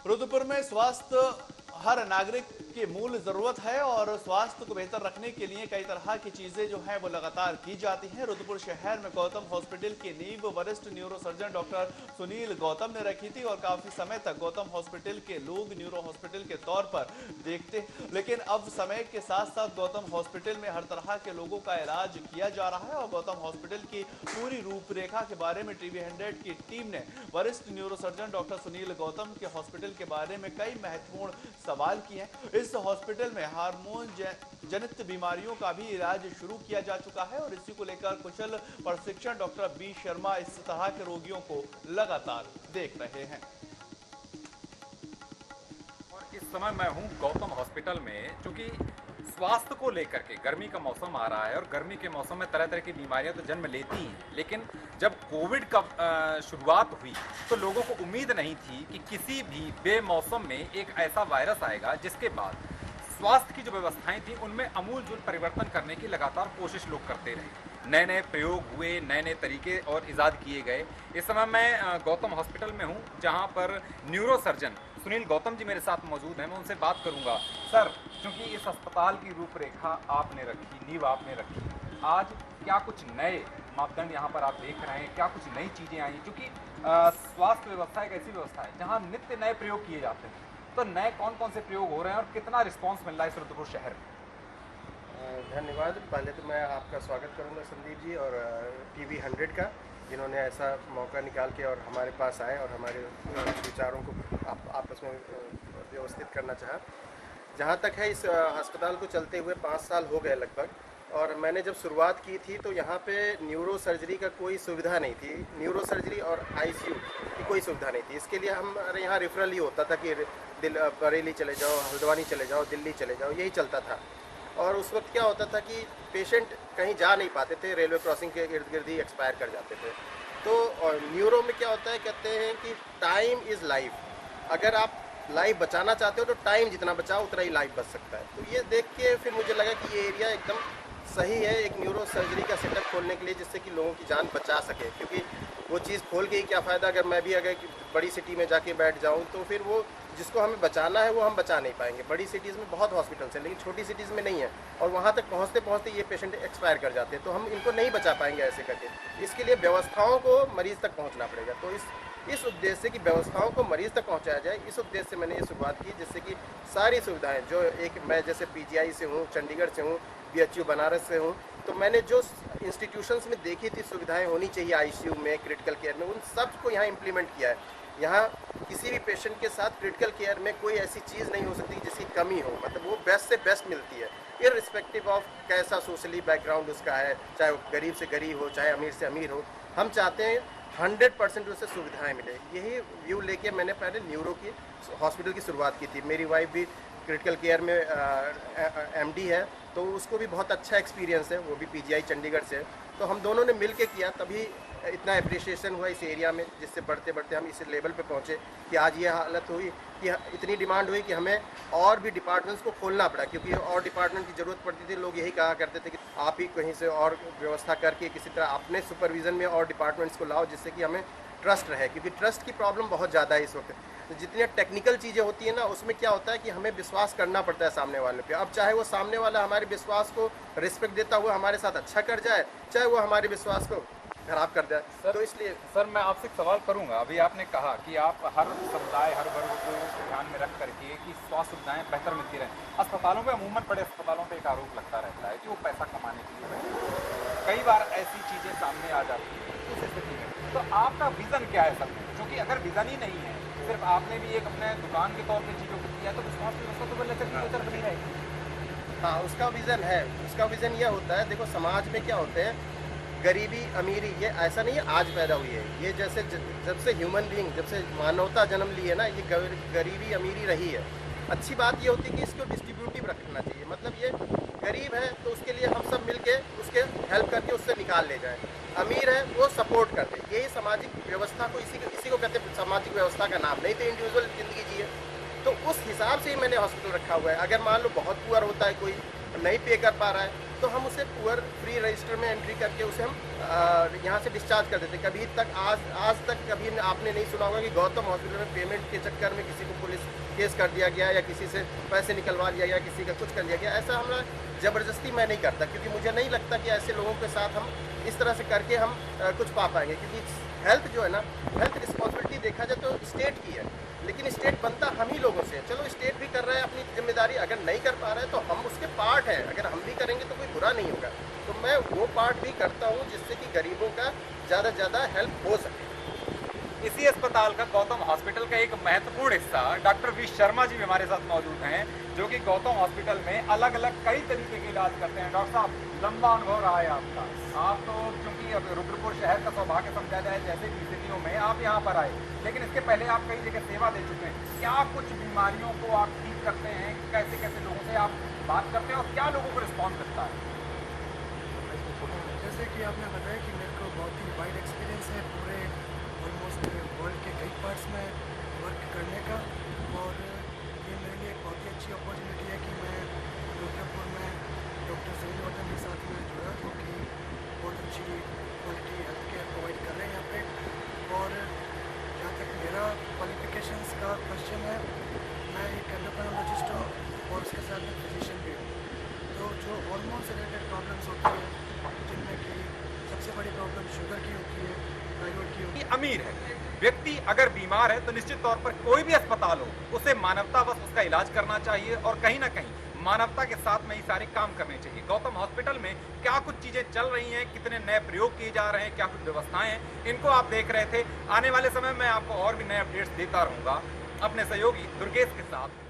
रुद्रपुर में स्वास्थ्य हर नागरिक की मूल जरूरत है और स्वास्थ्य को बेहतर रखने के लिए कई तरह की चीजें जो है वो लगातार की जाती हैं। रुद्रपुर शहर में गौतम हॉस्पिटल की नींव वरिष्ठ न्यूरोसर्जन डॉक्टर सुनील गौतम ने रखी थी और काफी समय तक गौतम हॉस्पिटल के लोग न्यूरो हॉस्पिटल के तौर पर देखते, लेकिन अब समय के साथ साथ गौतम हॉस्पिटल में हर तरह के लोगों का इलाज किया जा रहा है और गौतम हॉस्पिटल की पूरी रूपरेखा के बारे में टीवी 100 की टीम ने वरिष्ठ न्यूरोसर्जन डॉक्टर सुनील गौतम के हॉस्पिटल के बारे में कई महत्वपूर्ण सवाल किए। इस हॉस्पिटल में हार्मोन जनित बीमारियों का भी इलाज शुरू किया जा चुका है और इसी को लेकर कुशल प्रशिक्षण डॉक्टर बी शर्मा इस तरह के रोगियों को लगातार देख रहे हैं। और इस समय मैं हूं गौतम हॉस्पिटल में, क्योंकि स्वास्थ्य को लेकर के गर्मी का मौसम आ रहा है और गर्मी के मौसम में तरह तरह की बीमारियां तो जन्म लेती हैं, लेकिन जब कोविड का शुरुआत हुई तो लोगों को उम्मीद नहीं थी कि किसी भी बेमौसम में एक ऐसा वायरस आएगा जिसके बाद स्वास्थ्य की जो व्यवस्थाएं थी उनमें अमूलजूल परिवर्तन करने की लगातार कोशिश लोग करते रहे। नए नए प्रयोग हुए, नए नए तरीके और इजाद किए गए। इस समय मैं गौतम हॉस्पिटल में हूं, जहां पर न्यूरोसर्जन सुनील गौतम जी मेरे साथ मौजूद हैं। मैं उनसे बात करूंगा। सर, क्योंकि इस अस्पताल की रूपरेखा आपने रखी, नींव आपने रखी, आज क्या कुछ नए मापदंड यहाँ पर आप देख रहे हैं, क्या कुछ नई चीज़ें आई? क्योंकि स्वास्थ्य व्यवस्था एक ऐसी व्यवस्था है जहाँ नित्य नए प्रयोग किए जाते हैं, तो नए कौन कौन से प्रयोग हो रहे हैं और कितना रिस्पॉन्स मिल रहा है इस रुद्रपुर शहर में? धन्यवाद। पहले तो मैं आपका स्वागत करूंगा संदीप जी और टीवी 100 का, जिन्होंने ऐसा मौका निकाल के और हमारे पास आए और हमारे विचारों को आपस में व्यवस्थित करना चाहा। जहाँ तक है, इस अस्पताल को चलते हुए 5 साल हो गए लगभग, और मैंने जब शुरुआत की थी तो यहाँ पे न्यूरो सर्जरी का कोई सुविधा नहीं थी। न्यूरो सर्जरी और आईसीयू की कोई सुविधा नहीं थी। इसके लिए हमारे यहाँ रेफरल ही होता था कि बरेली चले जाओ, हल्द्वानी चले जाओ, दिल्ली चले जाओ, यही चलता था। और उस वक्त क्या होता था कि पेशेंट कहीं जा नहीं पाते थे, रेलवे क्रॉसिंग के इर्द गिर्द ही एक्सपायर कर जाते थे। तो न्यूरो में क्या होता है, कहते हैं कि टाइम इज़ लाइफ। अगर आप लाइफ बचाना चाहते हो तो टाइम जितना बचाओ उतना ही लाइफ बच सकता है। तो ये देख के फिर मुझे लगा कि ये एरिया एकदम सही है एक न्यूरो सर्जरी का सेटअप खोलने के लिए, जिससे कि लोगों की जान बचा सके। क्योंकि वो चीज़ खोल के ही क्या फ़ायदा, अगर मैं भी अगर बड़ी सिटी में जाके बैठ जाऊँ तो फिर वो जिसको हमें बचाना है वो हम बचा नहीं पाएंगे। बड़ी सिटीज़ में बहुत हॉस्पिटल्स हैं, लेकिन छोटी सिटीज़ में नहीं है, और वहाँ तक पहुँचते पहुँचते ये पेशेंट एक्सपायर कर जाते हैं, तो हम इनको नहीं बचा पाएंगे ऐसे करके। इसके लिए व्यवस्थाओं को मरीज़ तक पहुँचना पड़ेगा। तो इस उद्देश्य से कि व्यवस्थाओं को मरीज़ तक पहुँचाया जाए, इस उद्देश्य से मैंने ये शुरुआत की, जिससे कि सारी सुविधाएँ जो मैं जैसे पीजीआई से हूँ, चंडीगढ़ से हूँ, बीएचयू बनारस से हूँ, तो मैंने जो इंस्टीट्यूशंस में देखी थी सुविधाएं होनी चाहिए आईसीयू में, क्रिटिकल केयर में, उन सब को यहाँ इम्प्लीमेंट किया है। यहाँ किसी भी पेशेंट के साथ क्रिटिकल केयर में कोई ऐसी चीज़ नहीं हो सकती जिसकी कमी हो, मतलब वो बेस्ट से बेस्ट मिलती है, इर्रिस्पेक्टिव ऑफ कैसा सोशली बैकग्राउंड उसका है, चाहे वो गरीब से गरीब हो, चाहे अमीर से अमीर हो। हम चाहते हैं 100% उसे सुविधाएं मिले। यही व्यू लेके मैंने पहले न्यूरो की हॉस्पिटल की शुरुआत की थी। मेरी वाइफ भी क्रिटिकल केयर में एमडी है, तो उसको भी बहुत अच्छा एक्सपीरियंस है, वो भी पीजीआई चंडीगढ़ से। तो हम दोनों ने मिल के किया, तभी इतना अप्रिशिएशन हुआ इस एरिया में, जिससे बढ़ते बढ़ते हम इस लेवल पे पहुँचे कि आज ये हालत हुई कि इतनी डिमांड हुई कि हमें और भी डिपार्टमेंट्स को खोलना पड़ा, क्योंकि और डिपार्टमेंट की ज़रूरत पड़ती थी। लोग यही कहा करते थे कि आप ही कहीं से और व्यवस्था करके किसी तरह अपने सुपरविज़न में और डिपार्टमेंट्स को लाओ, जिससे कि हमें ट्रस्ट रहे, क्योंकि ट्रस्ट की प्रॉब्लम बहुत ज़्यादा है इस वक्त। तो जितनी टेक्निकल चीज़ें होती हैं ना, उसमें क्या होता है कि हमें विश्वास करना पड़ता है सामने वाले पे। अब चाहे वो सामने वाला हमारे विश्वास को रिस्पेक्ट देता हुआ हमारे साथ अच्छा कर जाए, चाहे वो हमारे विश्वास को खराब कर जाए। तो इसलिए सर मैं आपसे एक सवाल करूंगा। अभी आपने कहा कि आप हर समुदाय, हर वर्ग को ध्यान में रख करके कि स्वास्थ्य सुविधाएं बेहतर मिलती रहें। अस्पतालों में अमूमन बड़े अस्पतालों पे एक आरोप लगता रहता है कि वो पैसा कमाने के लिए बैठे हैं। कई बार ऐसी चीज़ें सामने आ जाती हैं उस स्थिति में, तो आपका विज़न क्या है सब? क्योंकि अगर विज़न ही नहीं है, सिर्फ आपने भी एक अपने दुकान के तौर पर चीज़ों को किया, तो स्वास्थ्य व्यवस्था तो बल्ले से बनी रहेगी। हाँ, उसका विज़न है। उसका विज़न यह होता है, देखो समाज में क्या होते हैं, गरीबी अमीरी ये ऐसा नहीं है आज पैदा हुई है। ये जैसे जब से ह्यूमन बीइंग, जब से मानवता जन्म ली है ना, ये गरीबी अमीरी रही है। अच्छी बात ये होती है कि इसको डिस्ट्रीब्यूटिव रखना चाहिए, मतलब ये गरीब है तो उसके लिए हम सब मिलके उसके हेल्प करके उससे निकाल ले जाएं। अमीर है वो सपोर्ट कर दे। यही सामाजिक व्यवस्था को इसी को कहते हैं सामाजिक व्यवस्था का नाम, नहीं तो इंडिविजुअल ज़िंदगी जिए। तो उस हिसाब से ही मैंने हॉस्पिटल रखा हुआ है। अगर मान लो बहुत पुअर होता है, कोई नहीं पे कर पा रहा है, तो तो हम उसे पुअर फ्री रजिस्टर में एंट्री करके उसे हम यहाँ से डिस्चार्ज कर देते। कभी तक आज तक कभी आपने नहीं सुना होगा कि गौतम हॉस्पिटल में पेमेंट के चक्कर में किसी को पुलिस केस कर दिया गया या किसी से पैसे निकलवा लिया गया, किसी का कुछ कर लिया गया। ऐसा हमारा ज़बरदस्ती मैं नहीं करता, क्योंकि मुझे नहीं लगता कि ऐसे लोगों के साथ हम इस तरह से करके हम कुछ पा पाएंगे। क्योंकि हेल्थ जो है ना, हेल्थ रिस्पॉन्सिबिलिटी देखा जाए तो स्टेट की है, लेकिन स्टेट बनता हम ही लोगों से है। चलो स्टेट भी कर रहा है अपनी जिम्मेदारी, अगर नहीं कर पा रहा है तो हम उसके पार्ट हैं, अगर हम भी करेंगे तो कोई बुरा नहीं होगा। तो मैं वो पार्ट भी करता हूँ जिससे कि गरीबों का ज़्यादा से ज़्यादा हेल्प हो सके। इसी अस्पताल का गौतम हॉस्पिटल का एक महत्वपूर्ण हिस्सा डॉक्टर वी शर्मा जी भी हमारे साथ मौजूद हैं, जो कि गौतम हॉस्पिटल में अलग अलग कई तरीके के इलाज करते हैं। डॉक्टर साहब, लंबा अनुभव रहा है आपका। आप तो चूंकि अब रुद्रपुर शहर का सौभाग्य समझा जाए, जैसे भी स्थितियों में आप यहाँ पर आए, लेकिन इसके पहले आप कई जगह सेवा दे चुके हैं। क्या कुछ बीमारियों को आप ठीक करते हैं? कैसे कैसे लोगों से आप बात करते हैं और क्या लोगों को रिस्पॉन्ड करता है? जैसे कि आपने बताया कि मेरे को बहुत ही वाइड एक्सपीरियंस है पूरे ऑलमोस्ट वर्ल्ड के कई पार्ट्स में वर्क करने का, और ये मेरे लिए एक बहुत ही अच्छी अपॉर्चुनिटी है कि मैं रुद्रपुर में डॉक्टर श्रीवर्धन के साथ में जुड़ा, जो कि बहुत अच्छी क्वालिटी हेल्थ केयर प्रोवाइड कर रहे हैं यहाँ पे। और जहाँ तक मेरा क्वालिफिकेशंस का क्वेश्चन है, मैं एक एंडोक्राइनोलॉजिस्ट हूँ और उसके साथ में फिजिशियन भी हूँ। तो जो हार्मोन से रिलेटेड प्रॉब्लम्स होती है, जिनमें कि सबसे बड़ी प्रॉब्लम शुगर की होती है, थायराइड की होती है। अमीर है व्यक्ति अगर बीमार है तो निश्चित तौर पर कोई भी अस्पताल हो, उसे मानवता बस उसका इलाज करना चाहिए और कहीं ना कहीं मानवता के साथ में ही सारे काम करने चाहिए। गौतम हॉस्पिटल में क्या कुछ चीजें चल रही हैं, कितने नए प्रयोग किए जा रहे हैं, क्या कुछ व्यवस्थाएं हैं, इनको आप देख रहे थे। आने वाले समय में आपको और भी नए अपडेट्स देता रहूंगा अपने सहयोगी दुर्गेश के साथ।